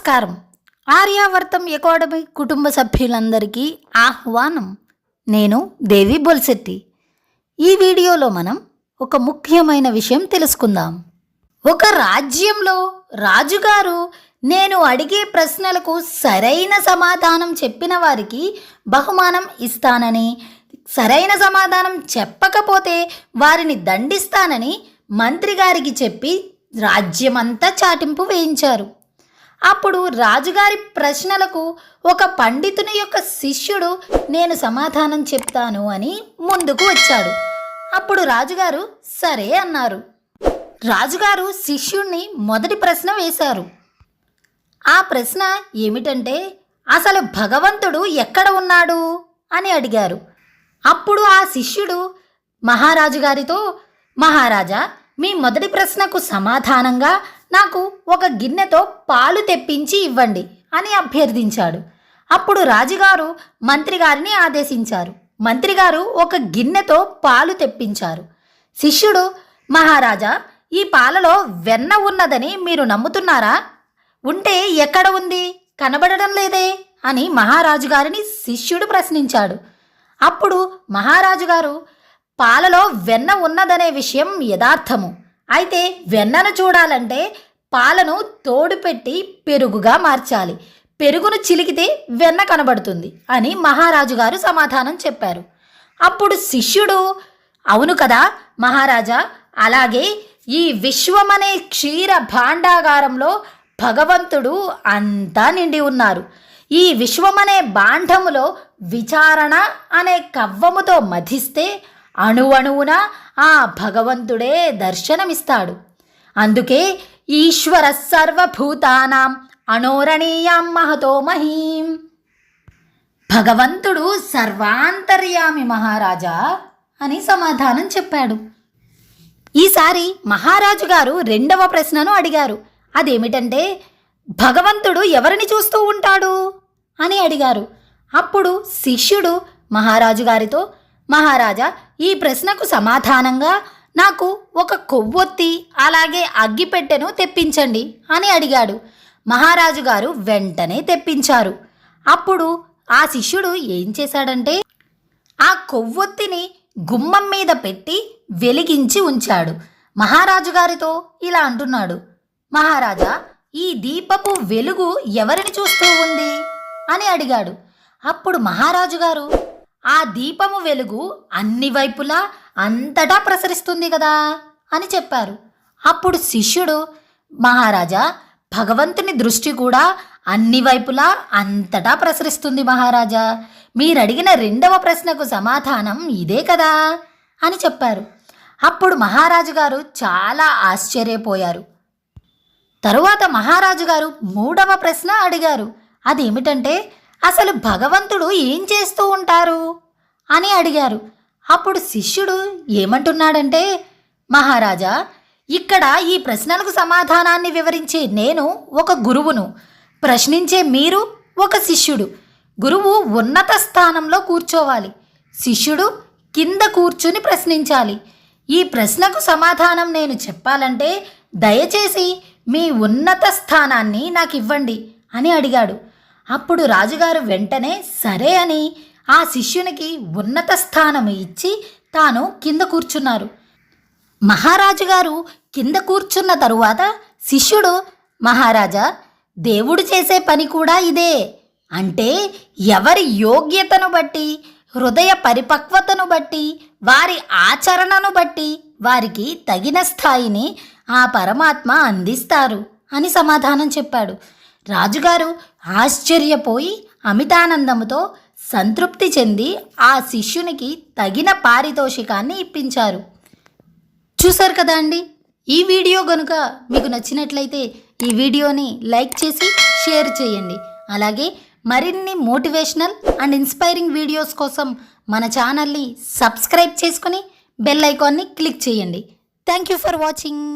నమస్కారం. ఆర్యావర్తం అకాడమీ కుటుంబ సభ్యులందరికీ ఆహ్వానం. నేను దేవి బొల్శెట్టి. ఈ వీడియోలో మనం ఒక ముఖ్యమైన విషయం తెలుసుకుందాం. ఒక రాజ్యంలో రాజుగారు నేను అడిగే ప్రశ్నలకు సరైన సమాధానం చెప్పిన వారికి బహుమానం ఇస్తానని, సరైన సమాధానం చెప్పకపోతే వారిని దండిస్తానని మంత్రి గారికి చెప్పి రాజ్యమంతా చాటింపు వేయించారు. అప్పుడు రాజుగారి ప్రశ్నలకు ఒక పండితుని యొక్క శిష్యుడు నేను సమాధానం చెప్తాను అని ముందుకు వచ్చాడు. అప్పుడు రాజుగారు సరే అన్నారు. రాజుగారు శిష్యుణ్ణి మొదటి ప్రశ్న వేశారు. ఆ ప్రశ్న ఏమిటంటే, అసలు భగవంతుడు ఎక్కడ ఉన్నాడు అని అడిగారు. అప్పుడు ఆ శిష్యుడు మహారాజు గారితో, మహారాజా, మీ మొదటి ప్రశ్నకు సమాధానంగా నాకు ఒక గిన్నెతో పాలు తెప్పించి ఇవ్వండి అని అభ్యర్థించాడు. అప్పుడు రాజుగారు మంత్రి గారిని ఆదేశించారు. మంత్రిగారు ఒక గిన్నెతో పాలు తెప్పించారు. శిష్యుడు, మహారాజా, ఈ పాలలో వెన్న ఉన్నదని మీరు నమ్ముతున్నారా? ఉంటే ఎక్కడ ఉంది? కనబడడం లేదే అని మహారాజు గారిని శిష్యుడు ప్రశ్నించాడు. అప్పుడు మహారాజు గారు, పాలలో వెన్న ఉన్నదనే విషయం యథార్థము. అయితే వెన్నను చూడాలంటే పాలను తోడుపెట్టి పెరుగుగా మార్చాలి. పెరుగును చిలికితే వెన్న కనబడుతుంది అని మహారాజు గారు సమాధానం చెప్పారు. అప్పుడు శిష్యుడు, అవును కదా మహారాజా, అలాగే ఈ విశ్వమనే క్షీర భాండాగారంలో భగవంతుడు అంతా నిండి ఉన్నారు. ఈ విశ్వమనే భాండములో విచారణ అనే కవ్వముతో మధిస్తే అణువణువున ఆ భగవంతుడే దర్శనమిస్తాడు. అందుకే ఈశ్వర సర్వభూతానాం అనోరణీయాం మహతో మహీం. భగవంతుడు సర్వాంతర్యామి మహారాజా అని సమాధానం చెప్పాడు. ఈసారి మహారాజు గారు రెండవ ప్రశ్నను అడిగారు. అదేమిటంటే, భగవంతుడు ఎవరిని చూస్తూ ఉంటాడు అని అడిగారు. అప్పుడు శిష్యుడు మహారాజు గారితో, మహారాజా, ఈ ప్రశ్నకు సమాధానంగా నాకు ఒక కొవ్వొత్తి అలాగే అగ్గిపెట్టెను తెప్పించండి అని అడిగాడు. మహారాజు గారు వెంటనే తెప్పించారు. అప్పుడు ఆ శిష్యుడు ఏం చేశాడంటే, ఆ కొవ్వొత్తిని గుమ్మం మీద పెట్టి వెలిగించి ఉంచాడు. మహారాజు గారితో ఇలా అంటున్నాడు, మహారాజా, ఈ దీపపు వెలుగు ఎవరిని చూస్తూ ఉంది అని అడిగాడు. అప్పుడు మహారాజు గారు, ఆ దీపము వెలుగు అన్ని వైపులా అంతటా ప్రసరిస్తుంది కదా అని చెప్పారు. అప్పుడు శిష్యుడు, మహారాజా, భగవంతుని దృష్టి కూడా అన్ని వైపులా అంతటా ప్రసరిస్తుంది మహారాజా. మీరడిగిన రెండవ ప్రశ్నకు సమాధానం ఇదే కదా అని చెప్పారు. అప్పుడు మహారాజు గారు చాలా ఆశ్చర్యపోయారు. తరువాత మహారాజు గారు మూడవ ప్రశ్న అడిగారు. అదేమిటంటే, అసలు భగవంతుడు ఏం చేస్తూ ఉంటారు అని అడిగారు. అప్పుడు శిష్యుడు ఏమంటున్నాడంటే, మహారాజా, ఇక్కడ ఈ ప్రశ్నలకు సమాధానాన్ని వివరించే నేను ఒక గురువును, ప్రశ్నించే మీరు ఒక శిష్యుడు. గురువు ఉన్నత స్థానంలో కూర్చోవాలి, శిష్యుడు కింద కూర్చుని ప్రశ్నించాలి. ఈ ప్రశ్నకు సమాధానం నేను చెప్పాలంటే దయచేసి మీ ఉన్నత స్థానాన్ని నాకు ఇవ్వండి అని అడిగాడు. అప్పుడు రాజుగారు వెంటనే సరే అని ఆ శిష్యునికి ఉన్నత స్థానం ఇచ్చి తాను కింద కూర్చున్నారు. మహారాజు గారు కింద కూర్చున్న తరువాత శిష్యుడు, మహారాజా, దేవుడు చేసే పని కూడా ఇదే. అంటే ఎవరి యోగ్యతను బట్టి, హృదయ పరిపక్వతను బట్టి, వారి ఆచరణను బట్టి వారికి తగిన స్థాయిని ఆ పరమాత్మ అందిస్తారు అని సమాధానం చెప్పాడు. రాజుగారు ఆశ్చర్యపోయి అమితానందముతో సంతృప్తి చెంది ఆ శిష్యునికి తగిన పారితోషికాన్ని ఇప్పించారు. చూశారు కదా అండి. ఈ వీడియో గనుక మీకు నచ్చినట్లయితే ఈ వీడియోని లైక్ చేసి షేర్ చేయండి. అలాగే మరిన్ని మోటివేషనల్ అండ్ ఇన్స్పైరింగ్ వీడియోస్ కోసం మన ఛానల్ని సబ్స్క్రైబ్ చేసుకుని బెల్ ఐకాన్ని క్లిక్ చేయండి. Thank you for watching.